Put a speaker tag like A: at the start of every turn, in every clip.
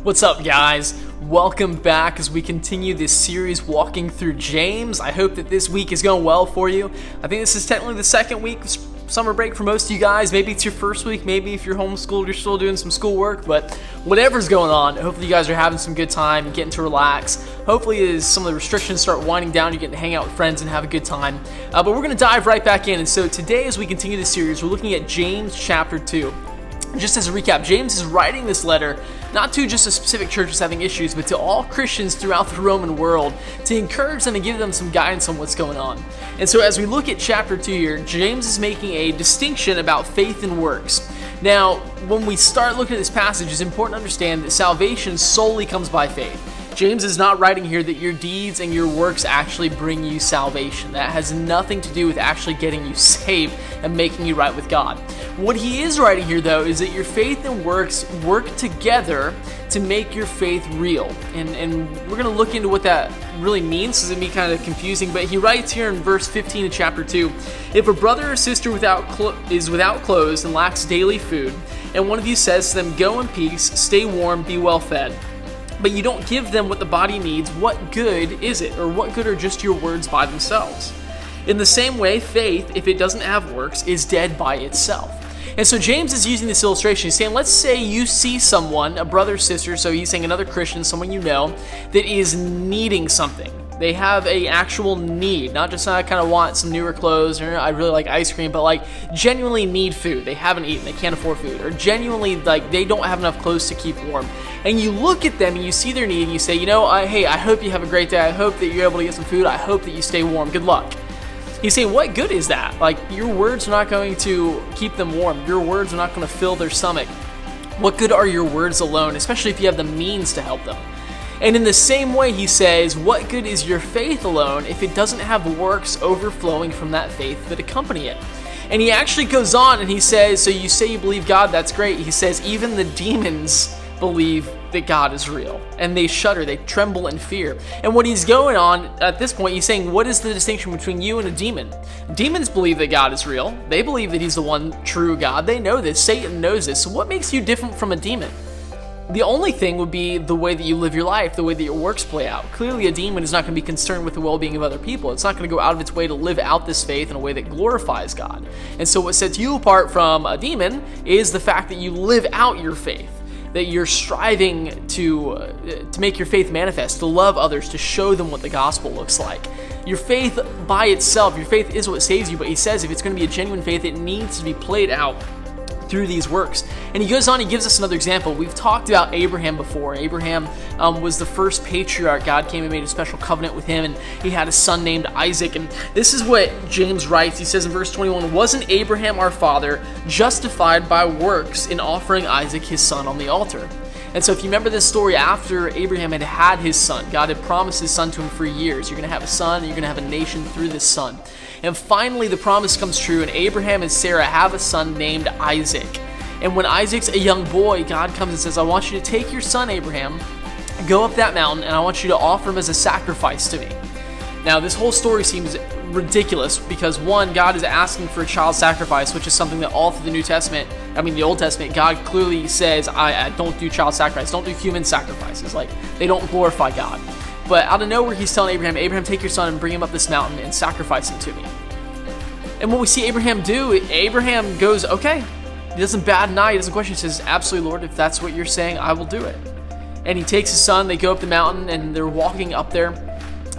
A: What's up, guys? Welcome back as we continue this series walking through James. I hope that this week is going well for you. I think this is technically the second week of summer break for most of you guys. Maybe it's your first week. Maybe if you're homeschooled, you're still doing some schoolwork. But whatever's going on, hopefully you guys are having some good time and getting to relax. Hopefully as some of the restrictions start winding down, you're getting to hang out with friends and have a good time. But we're going to dive right back in. And so today, as we continue this series, we're looking at James chapter 2. Just as a recap, James is writing this letter not to just a specific church that's having issues, but to all Christians throughout the Roman world to encourage them and give them some guidance on what's going on. And so as we look at chapter 2 here, James is making a distinction about faith and works. Now, when we start looking at this passage, it's important to understand that salvation solely comes by faith. James is not writing here that your deeds and your works actually bring you salvation. That has nothing to do with actually getting you saved and making you right with God. What he is writing here, though, is that your faith and works work together to make your faith real. And we're going to look into what that really means, because it can be kind of confusing. But he writes here in verse 15 of chapter 2, if a brother or sister is without clothes and lacks daily food, and one of you says to them, go in peace, stay warm, be well fed, but you don't give them what the body needs, what good is it? Or what good are just your words by themselves? In the same way, faith, if it doesn't have works, is dead by itself. And so James is using this illustration. He's saying, let's say you see someone, a brother or sister, so he's saying another Christian, someone you know, that is needing something. They have a actual need, not just I kind of want some newer clothes, or I really like ice cream, but like genuinely need food. They haven't eaten, they can't afford food, or genuinely like they don't have enough clothes to keep warm. And you look at them and you see their need and you say, hey, I hope you have a great day. I hope that you're able to get some food. I hope that you stay warm. Good luck. He's saying, what good is that? Like, your words are not going to keep them warm. Your words are not going to fill their stomach. What good are your words alone, especially if you have the means to help them? And in the same way, he says, what good is your faith alone if it doesn't have works overflowing from that faith that accompany it? And he actually goes on and he says, so you say you believe God, that's great. He says, even the demons believe that God is real, and they shudder, they tremble in fear. And what he's going on at this point, he's saying, what is the distinction between you and a demon? Demons believe that God is real. They believe that he's the one true God. They know this. Satan knows this. So what makes you different from a demon? The only thing would be the way that you live your life, the way that your works play out. Clearly, a demon is not going to be concerned with the well-being of other people. It's not going to go out of its way to live out this faith in a way that glorifies God. And so what sets you apart from a demon is the fact that you live out your faith, that you're striving to make your faith manifest, to love others, to show them what the gospel looks like. Your faith by itself, your faith is what saves you, but he says if it's going to be a genuine faith, it needs to be played out through these works. And he goes on, he gives us another example. We've talked about Abraham before. Abraham was the first patriarch. God came and made a special covenant with him, and he had a son named Isaac. And this is what James writes. He says in verse 21, wasn't Abraham our father justified by works in offering Isaac his son on the altar? And so if you remember this story, after Abraham had his son, God had promised his son to him for years. You're going to have a son, and you're going to have a nation through this son. And finally, the promise comes true, and Abraham and Sarah have a son named Isaac. And when Isaac's a young boy, God comes and says, I want you to take your son, Abraham, go up that mountain, and I want you to offer him as a sacrifice to me. Now, this whole story seems ridiculous because, one, God is asking for a child sacrifice, which is something that all through the Old Testament, God clearly says, I don't do child sacrifice, don't do human sacrifices. Like, they don't glorify God. But out of nowhere, he's telling Abraham, take your son and bring him up this mountain and sacrifice him to me. And what we see Abraham do, Abraham goes, okay. He doesn't bat an eye, he doesn't question. He says, absolutely, Lord, if that's what you're saying, I will do it. And he takes his son, they go up the mountain, and they're walking up there.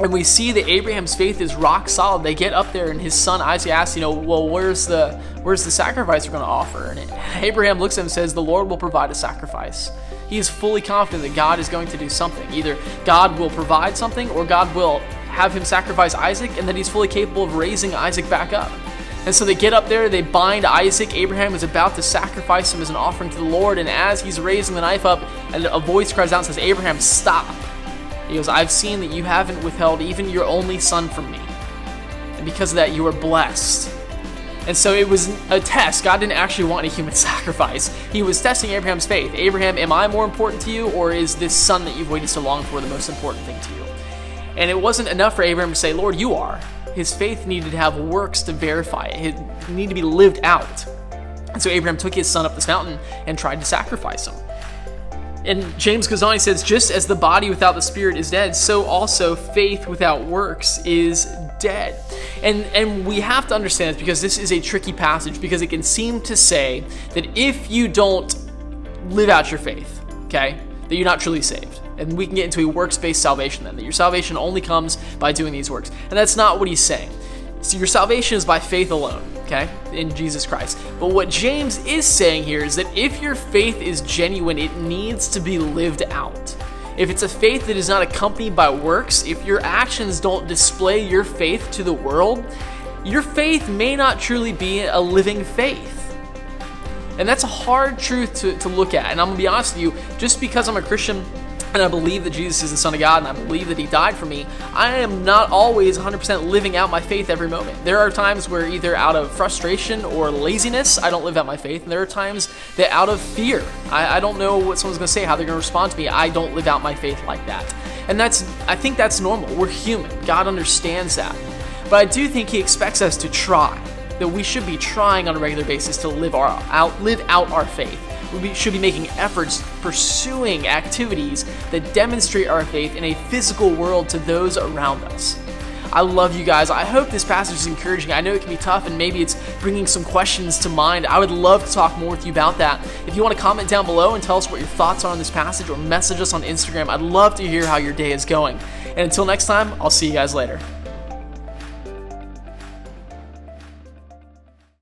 A: And we see that Abraham's faith is rock solid. They get up there, and his son Isaac asks, well, where's the sacrifice we're going to offer? And Abraham looks at him and says, the Lord will provide a sacrifice. He is fully confident that God is going to do something. Either God will provide something, or God will have him sacrifice Isaac, and then he's fully capable of raising Isaac back up. And so they get up there, they bind Isaac. Abraham is about to sacrifice him as an offering to the Lord, and as he's raising the knife up, and a voice cries out and says, Abraham, stop. He goes, I've seen that you haven't withheld even your only son from me. And because of that, you are blessed. And so it was a test. God didn't actually want a human sacrifice. He was testing Abraham's faith. Abraham, am I more important to you, or is this son that you've waited so long for the most important thing to you? And it wasn't enough for Abraham to say, Lord, you are. His faith needed to have works to verify it. It needed to be lived out. And so Abraham took his son up this mountain and tried to sacrifice him. And James goes on, he says, just as the body without the spirit is dead, so also faith without works is dead. And we have to understand this because this is a tricky passage, because it can seem to say that if you don't live out your faith, okay, that you're not truly saved. And we can get into a works-based salvation then, that your salvation only comes by doing these works. And that's not what he's saying. So your salvation is by faith alone, okay, in Jesus Christ. But what James is saying here is that if your faith is genuine, it needs to be lived out. If it's a faith that is not accompanied by works, if your actions don't display your faith to the world, your faith may not truly be a living faith. And that's a hard truth to look at. And I'm going to be honest with you, just because I'm a Christian and I believe that Jesus is the Son of God, and I believe that he died for me, I am not always 100% living out my faith every moment. There are times where either out of frustration or laziness, I don't live out my faith, and there are times that out of fear, I don't know what someone's going to say, how they're going to respond to me, I don't live out my faith like that. And I think that's normal. We're human. God understands that. But I do think he expects us to try, that we should be trying on a regular basis to live out our faith. We should be making efforts, pursuing activities that demonstrate our faith in a physical world to those around us. I love you guys. I hope this passage is encouraging. I know it can be tough and maybe it's bringing some questions to mind. I would love to talk more with you about that. If you want to comment down below and tell us what your thoughts are on this passage, or message us on Instagram, I'd love to hear how your day is going. And until next time, I'll see you guys later.